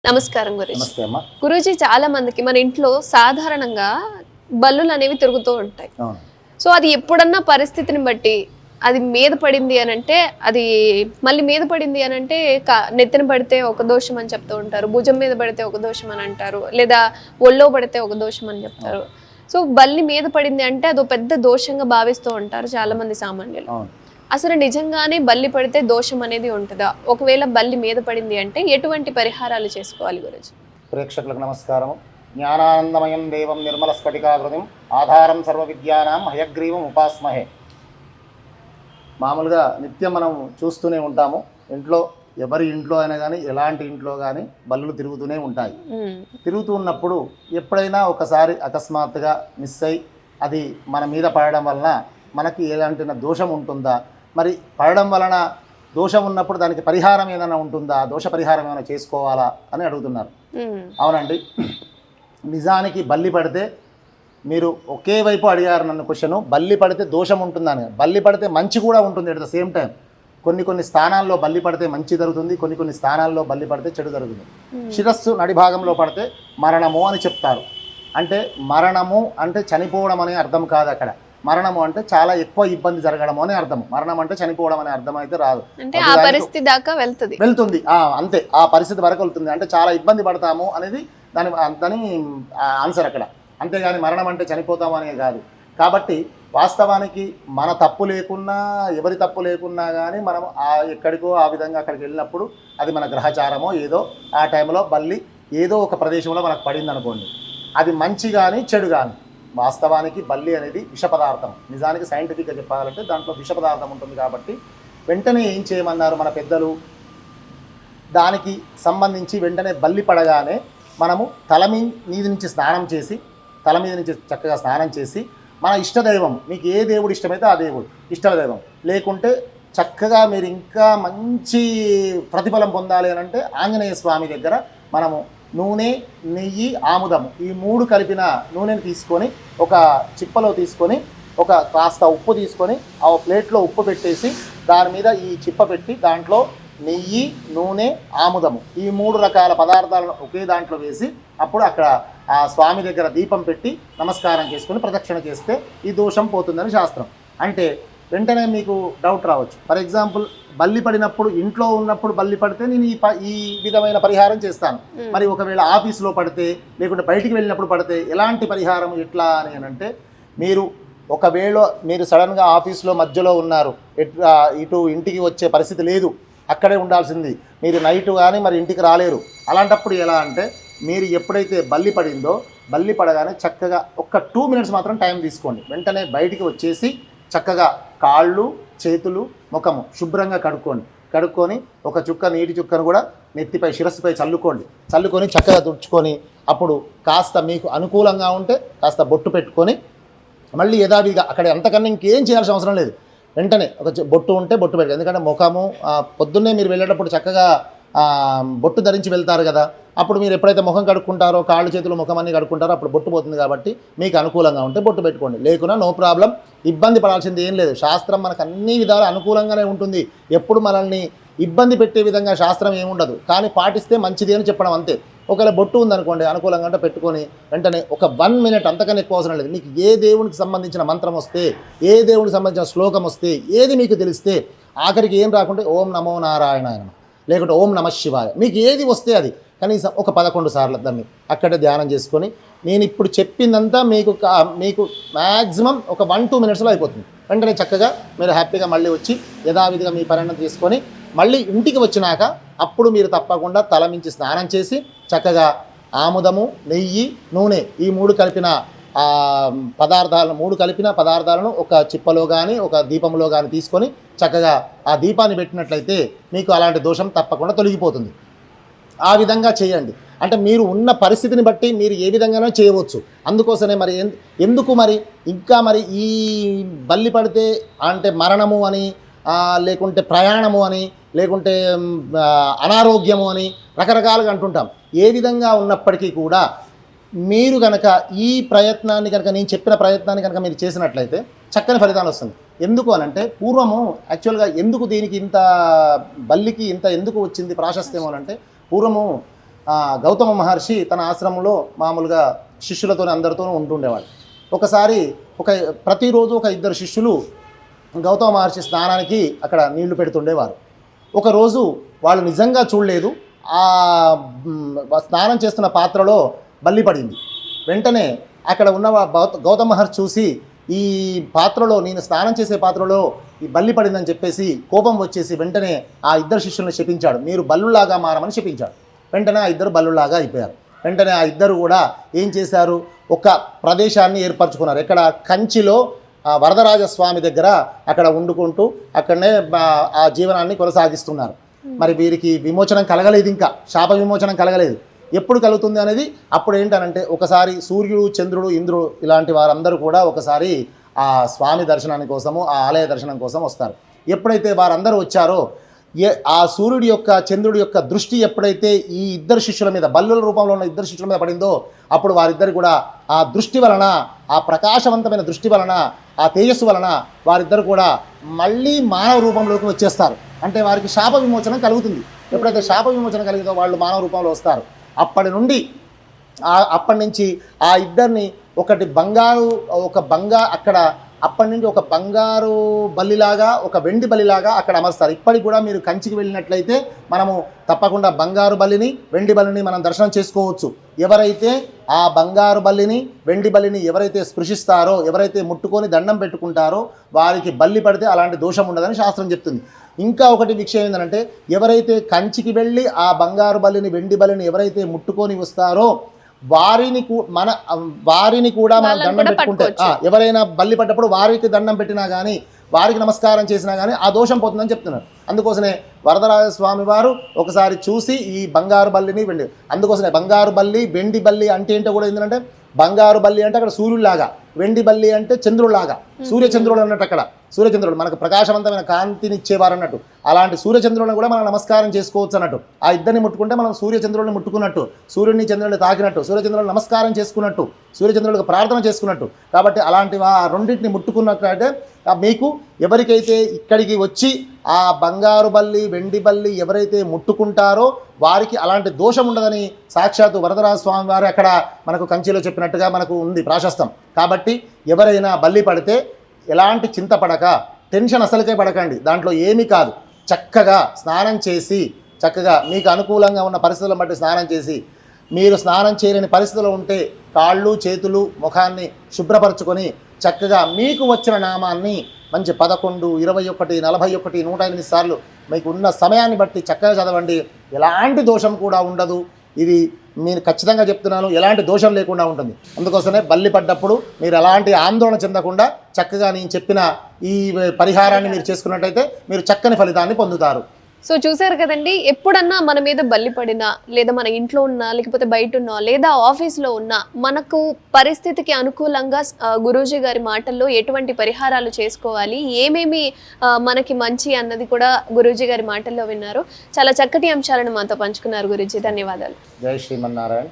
నమస్కారం గురుజీ. నమస్తే అమ్మా. గురూజీ, చాలా మందికి మన ఇంట్లో సాధారణంగా బల్లులు అనేవి తిరుగుతూ ఉంటాయి. అవును. సో అది ఎప్పుడన్నా పరిస్థితిని బట్టి అది మీద పడింది అని అంటే, అది మళ్ళీ మీద పడింది అని అంటే నెత్తిన పడితే ఒక దోషం అని చెప్తూ ఉంటారు, భుజం మీద పడితే ఒక దోషం అని అంటారు, లేదా ఒళ్ళో పడితే ఒక దోషం అని చెప్తారు. సో బల్లి మీద పడింది అంటే అదో పెద్ద దోషంగా భావిస్తూ ఉంటారు చాలా మంది సామాన్యులు. అసలు నిజంగానే బల్లి పడితే దోషం అనేది ఉంటుందా? ఒకవేళ బల్లి మీద పడింది అంటే ఎటువంటి పరిహారాలు చేసుకోవాలి గురుజీ? ప్రేక్షకులకు నమస్కారం. జ్ఞానానందమయం దేవం నిర్మల స్ఫటికాకృతిం ఆధారం సర్వ విద్యానాం హయగ్రీవం ఉపాస్మహే. మామూలుగా నిత్యం మనం చూస్తూనే ఉంటాము, ఇంట్లో ఎవరి ఇంట్లో అయినా కానీ ఎలాంటి ఇంట్లో కానీ బల్లులు తిరుగుతూనే ఉంటాయి. తిరుగుతూ ఉన్నప్పుడు ఎప్పుడైనా ఒకసారి అకస్మాత్తుగా మిస్ అయ్యి అది మన మీద పడడం వలన మనకి ఎలాంటి దోషం ఉంటుందా, మరి పడడం వలన దోషం ఉన్నప్పుడు దానికి పరిహారం ఏదైనా ఉంటుందా, దోష పరిహారం ఏమైనా చేసుకోవాలా అని అడుగుతున్నారు. అవునండి, నిజానికి బల్లి పడితే మీరు ఒకే వైపు అడిగారు నన్ను క్వశ్చను. బల్లి పడితే దోషం ఉంటుందని, బల్లి పడితే మంచి కూడా ఉంటుంది ఎట్ ద సేమ్ టైం. కొన్ని స్థానాల్లో బల్లి పడితే మంచి జరుగుతుంది, కొన్ని స్థానాల్లో బల్లి పడితే చెడు జరుగుతుంది. శిరస్సు నడి భాగంలో పడితే మరణము అని చెప్తారు. అంటే మరణము అంటే చనిపోవడం అనే అర్థం కాదు అక్కడ. మరణము అంటే చాలా ఎక్కువ ఇబ్బంది జరగడము అనే అర్థం. మరణం అంటే చనిపోవడం అనే అర్థం అయితే రాదు, వెళ్తుంది అంతే, ఆ పరిస్థితి వరకు వెళ్తుంది. అంటే చాలా ఇబ్బంది పడతాము అనేది దాని ఆన్సర్ అక్కడ. అంతేగాని మరణం అంటే చనిపోతాము అనేది కాదు. కాబట్టి వాస్తవానికి మన తప్పు లేకున్నా, ఎవరి తప్పు లేకున్నా కానీ మనం ఎక్కడికో ఆ విధంగా అక్కడికి వెళ్ళినప్పుడు అది మన గ్రహచారమో ఏదో ఆ టైంలో బల్లి ఏదో ఒక ప్రదేశంలో మనకు పడింది అనుకోండి, అది మంచి కానీ చెడు కానీ. వాస్తవానికి బల్లి అనేది విష పదార్థం. నిజానికి సైంటిఫిక్గా చెప్పాలంటే దాంట్లో విష పదార్థం ఉంటుంది. కాబట్టి వెంటనే ఏం చేయమన్నారు మన పెద్దలు, దానికి సంబంధించి వెంటనే బల్లి పడగానే మనము తల మీద నుంచి స్నానం చేసి, తల మీద నుంచి చక్కగా స్నానం చేసి, మన ఇష్టదైవం, మీకు ఏ దేవుడు ఇష్టమైతే ఆ దేవుడు ఇష్టదైవం, లేకుంటే చక్కగా మీరు ఇంకా మంచి ప్రతిఫలం పొందాలి అని అంటే ఆంజనేయ స్వామి దగ్గర మనము నూనె, నెయ్యి, ఆముదము ఈ మూడు కలిపిన నూనెని తీసుకొని ఒక చిప్పలో తీసుకొని ఒక కాస్త ఉప్పు తీసుకొని ఆ ప్లేట్లో ఉప్పు పెట్టేసి దాని మీద ఈ చిప్ప పెట్టి దాంట్లో నెయ్యి, నూనె, ఆముదము ఈ మూడు రకాల పదార్థాలను ఒకే దాంట్లో వేసి అప్పుడు అక్కడ ఆ స్వామి దగ్గర దీపం పెట్టి నమస్కారం చేసుకొని ప్రదక్షిణ చేస్తే ఈ దోషం పోతుందని శాస్త్రం. అంటే వెంటనే మీకు డౌట్ రావచ్చు, ఫర్ ఎగ్జాంపుల్ బల్లి పడినప్పుడు ఇంట్లో ఉన్నప్పుడు బల్లి పడితే నేను ఈ విధమైన పరిహారం చేస్తాను, మరి ఒకవేళ ఆఫీస్లో పడితే లేకుంటే బయటికి వెళ్ళినప్పుడు పడితే ఎలాంటి పరిహారం ఎట్లా అని అంటే, ఒకవేళ మీరు సడన్గా ఆఫీస్లో మధ్యలో ఉన్నారు, ఇటు ఇంటికి వచ్చే పరిస్థితి లేదు, అక్కడే ఉండాల్సింది, మీరు నైట్ కానీ మరి ఇంటికి రాలేరు, అలాంటప్పుడు ఎలా అంటే మీరు ఎప్పుడైతే బల్లి పడిందో బల్లి పడగానే చక్కగా ఒక 2 మినిట్స్ మాత్రం టైం తీసుకోండి. వెంటనే బయటికి వచ్చేసి చక్కగా కాళ్ళు, చేతులు, ముఖము శుభ్రంగా కడుక్కొని ఒక చుక్క నీటి చుక్కను కూడా నెత్తిపై శిరస్సుపై చల్లుకొని చక్కగా తుడుచుకొని అప్పుడు కాస్త మీకు అనుకూలంగా ఉంటే కాస్త బొట్టు పెట్టుకొని మళ్ళీ యథావిధిగా అక్కడ అంతకన్నా ఇంకేం చేయాల్సిన అవసరం లేదు. వెంటనే ఒక బొట్టు ఉంటే బొట్టు పెట్టు, ఎందుకంటే ముఖము పొద్దున్నే మీరు వెళ్ళేటప్పుడు చక్కగా బొట్టు ధరించి వెళ్తారు కదా, అప్పుడు మీరు ఎప్పుడైతే ముఖం కడుక్కుంటారో కాళ్ళు, చేతులు, ముఖం అన్నీ కడుక్కుంటారో అప్పుడు బొట్టు పోతుంది. కాబట్టి మీకు అనుకూలంగా ఉంటే బొట్టు పెట్టుకోండి, లేకున్నా నో ప్రాబ్లం, ఇబ్బంది పడాల్సింది ఏం లేదు. శాస్త్రం మనకు అన్ని విధాలు అనుకూలంగానే ఉంటుంది, ఎప్పుడు మనల్ని ఇబ్బంది పెట్టే విధంగా శాస్త్రం ఏముండదు, కానీ పాటిస్తే మంచిది అని చెప్పడం అంతే. ఒకవేళ బొట్టు ఉందనుకోండి అనుకూలంగా అంటే పెట్టుకొని వెంటనే ఒక 1 మినిట్, అంతకన్నా ఎక్కువ అవసరం లేదు. మీకు ఏ దేవునికి సంబంధించిన మంత్రం వస్తే, ఏ దేవునికి సంబంధించిన శ్లోకం వస్తే, ఏది మీకు తెలిస్తే, ఆఖరికి ఏం రాకుంటే ఓం నమో నారాయణాయ లేకుంటే ఓం నమ శివాయ, మీకు ఏది వస్తే అది కనీసం ఒక 11 సార్లు దాన్ని అక్కడే ధ్యానం చేసుకొని, నేను ఇప్పుడు చెప్పిందంతా మీకు మ్యాక్సిమం ఒక 1-2 మినిట్స్లో అయిపోతుంది. వెంటనే చక్కగా మీరు హ్యాపీగా మళ్ళీ వచ్చి యథావిధిగా మీ పని తీసుకొని మళ్ళీ ఇంటికి వచ్చినాక అప్పుడు మీరు తప్పకుండా తల మించి స్నానం చేసి చక్కగా ఆముదము, నెయ్యి, నూనె ఈ మూడు కలిపిన పదార్థాలను ఒక చిప్పలో కానీ ఒక దీపంలో కానీ తీసుకొని చక్కగా ఆ దీపాన్ని పెట్టినట్లయితే మీకు అలాంటి దోషం తప్పకుండా తొలగిపోతుంది. ఆ విధంగా చేయండి. అంటే మీరు ఉన్న పరిస్థితిని బట్టి మీరు ఏ విధంగానో చేయవచ్చు. అందుకోసమే మరి ఎందుకు మరి ఇంకా మరి ఈ బల్లి పడితే అంటే మరణము అని, లేకుంటే ప్రయాణము అని, లేకుంటే అనారోగ్యము అని రకరకాలుగా అంటుంటాం. ఏ విధంగా ఉన్నప్పటికీ కూడా మీరు కనుక ఈ ప్రయత్నాన్ని కనుక నేను చెప్పిన ప్రయత్నాన్ని కనుక మీరు చేసినట్లయితే చక్కని ఫలితాలు వస్తుంది. ఎందుకు అనంటే పూర్వము యాక్చువల్గా ఎందుకు దీనికి ఇంత బల్లికి ఇంత ఎందుకు వచ్చింది ప్రాశస్త్యం అనంటే పూర్వము గౌతమ మహర్షి తన ఆశ్రమంలో మామూలుగా శిష్యులతో అందరితోనూ ఉంటుండేవాడు. ఒకసారి ప్రతిరోజు ఒక ఇద్దరు శిష్యులు గౌతమ మహర్షి స్నానానికి అక్కడ నీళ్లు పెడుతుండేవారు. ఒకరోజు వాళ్ళు నిజంగా చూడలేదు, స్నానం చేస్తున్న పాత్రలో బల్లి పడింది. వెంటనే అక్కడ ఉన్న గౌతమ మహర్షి చూసి ఈ పాత్రలో, నేను స్నానం చేసే పాత్రలో ఈ బల్లి పడిందని చెప్పేసి కోపం వచ్చేసి వెంటనే ఆ ఇద్దరు శిష్యులను శపించాడు, మీరు బల్లులాగా మారమని శపించాడు. వెంటనే ఆ ఇద్దరు బల్లులాగా అయిపోయారు. వెంటనే ఆ ఇద్దరు కూడా ఏం చేశారు, ఒక ప్రదేశాన్ని ఏర్పరచుకున్నారు. ఎక్కడ, కంచిలో వరదరాజస్వామి దగ్గర అక్కడ వండుకుంటూ అక్కడనే ఆ జీవనాన్ని కొనసాగిస్తున్నారు. మరి వీరికి విమోచనం కలగలేదు, ఇంకా శాప విమోచనం కలగలేదు. ఎప్పుడు కలుగుతుంది అనేది అప్పుడు ఏంటనంటే, ఒకసారి సూర్యుడు, చంద్రుడు, ఇంద్రుడు ఇలాంటి వారందరూ కూడా ఒకసారి ఆ స్వామి దర్శనాని కోసము, ఆ ఆలయ దర్శనం కోసం వస్తారు. ఎప్పుడైతే వారందరూ వచ్చారో ఆ సూర్యుడి యొక్క, చంద్రుడి యొక్క దృష్టి ఎప్పుడైతే ఈ ఇద్దరు శిష్యుల మీద, బల్లుల రూపంలో ఉన్న ఇద్దరు శిష్యుల మీద పడిందో అప్పుడు వారిద్దరు కూడా ఆ దృష్టి వలన, ఆ ప్రకాశవంతమైన దృష్టి వలన, ఆ తేజస్సు వలన వారిద్దరు కూడా మళ్ళీ మానవ రూపంలోకి వచ్చేస్తారు. అంటే వారికి శాప విమోచనం కలుగుతుంది. ఎప్పుడైతే శాప విమోచనం కలిగిందో వాళ్ళు మానవ రూపంలో వస్తారు. అప్పటి నుంచి ఆ ఇద్దరిని అప్పటి నుండి ఒక బంగారు బల్లిలాగా, ఒక వెండి బల్లిలాగా అక్కడ అమర్స్తారు. ఇప్పటికి కూడా మీరు కంచికి వెళ్ళినట్లయితే మనము తప్పకుండా బంగారు బల్లిని, వెండి బల్లిని మనం దర్శనం చేసుకోవచ్చు. ఎవరైతే ఆ బంగారు బల్లిని, వెండి బల్లిని ఎవరైతే స్పృశిస్తారో, ఎవరైతే ముట్టుకొని దండం పెట్టుకుంటారో వారికి బల్లి పడితే అలాంటి దోషం ఉండదని శాస్త్రం చెప్తుంది. ఇంకా ఒకటి విషయం ఏంటంటే, ఎవరైతే కంచికి వెళ్ళి ఆ బంగారు బల్లిని, వెండి బల్లిని ఎవరైతే ముట్టుకొని వస్తారో వారిని కూడా మనం దండం పెట్టుకుంటే, ఎవరైనా బల్లి పడ్డప్పుడు వారికి దండం పెట్టినా కానీ, వారికి నమస్కారం చేసినా కానీ ఆ దోషం పోతుందని చెప్తున్నారు. అందుకోసమే వరదరాజస్వామి వారు ఒకసారి చూసి ఈ బంగారు బల్లిని, అందుకోసమే బంగారు బల్లి, వెండి బల్లి అంటే ఏంటో కూడా ఏంటంటే, బంగారు బల్లి అంటే అక్కడ సూర్యుడిలాగా, వెండి బల్లి అంటే చంద్రుడిలాగా, సూర్యచంద్రుడు అన్నట్టు. అక్కడ సూర్యచంద్రుడు మనకు ప్రకాశవంతమైన కాంతిని ఇచ్చేవారు అన్నట్టు. అలాంటి సూర్యచంద్రులను కూడా మనం నమస్కారం చేసుకోవచ్చు అన్నట్టు. ఆ ఇద్దరిని ముట్టుకుంటే మనం సూర్యచంద్రుడిని ముట్టుకున్నట్టు, సూర్యుడిని చంద్రుడిని తాకినట్టు, సూర్యచంద్రులను నమస్కారం చేసుకున్నట్టు, సూర్యచంద్రులకు ప్రార్థన చేసుకున్నట్టు. కాబట్టి అలాంటి ఆ రెండింటిని ముట్టుకున్నట్లయితే మీకు ఎవరికైతే ఇక్కడికి వచ్చి ఆ బంగారు బల్లి, వెండి బల్లి ఎవరైతే ముట్టుకుంటారో వారికి అలాంటి దోషం ఉండదని సాక్షాత్తు వరదరాజ స్వామి వారు అక్కడ మనకు కంచిలో చెప్పినట్టుగా మనకు ఉంది ప్రాశస్తం. కాబట్టి ఎవరైనా బల్లి పడితే ఎలాంటి చింతపడక, టెన్షన్ అసలుకే పడకండి, దాంట్లో ఏమీ కాదు. చక్కగా స్నానం చేసి, చక్కగా మీకు అనుకూలంగా ఉన్న పరిస్థితులను బట్టి స్నానం చేసి, మీరు స్నానం చేయలేని పరిస్థితుల్లో ఉంటే కాళ్ళు, చేతులు, ముఖాన్ని శుభ్రపరచుకొని చక్కగా మీకు వచ్చిన నామాన్ని మంచి 11, 21, 41, 108 సార్లు మీకు ఉన్న సమయాన్ని బట్టి చక్కగా చదవండి. ఎలాంటి దోషం కూడా ఉండదు. ఇది నేను ఖచ్చితంగా చెప్తున్నాను, ఎలాంటి దోషం లేకుండా ఉంటుంది. అందుకోసమే బల్లి పడ్డప్పుడు మీరు ఎలాంటి ఆందోళన చెందకుండా చక్కగా నేను చెప్పిన ఈ పరిహారాన్ని మీరు చేసుకున్నట్టయితే మీరు చక్కని ఫలితాన్ని పొందుతారు. సో చూసారు కదండి, ఎప్పుడన్నా మన మీద బల్లి పడినా, లేదా మన ఇంట్లో ఉన్నా, లేకపోతే బయట ఉన్నా, లేదా ఆఫీస్లో ఉన్నా, మనకు పరిస్థితికి అనుకూలంగా గురూజీ గారి మాటల్లో ఎటువంటి పరిహారాలు చేసుకోవాలి, ఏమేమి మనకి మంచి అన్నది కూడా గురూజీ గారి మాటల్లో విన్నారు. చాలా చక్కటి అంశాలను మాతో పంచుకున్నారు గురూజీ. ధన్యవాదాలు. జై శ్రీమన్నారాయణ.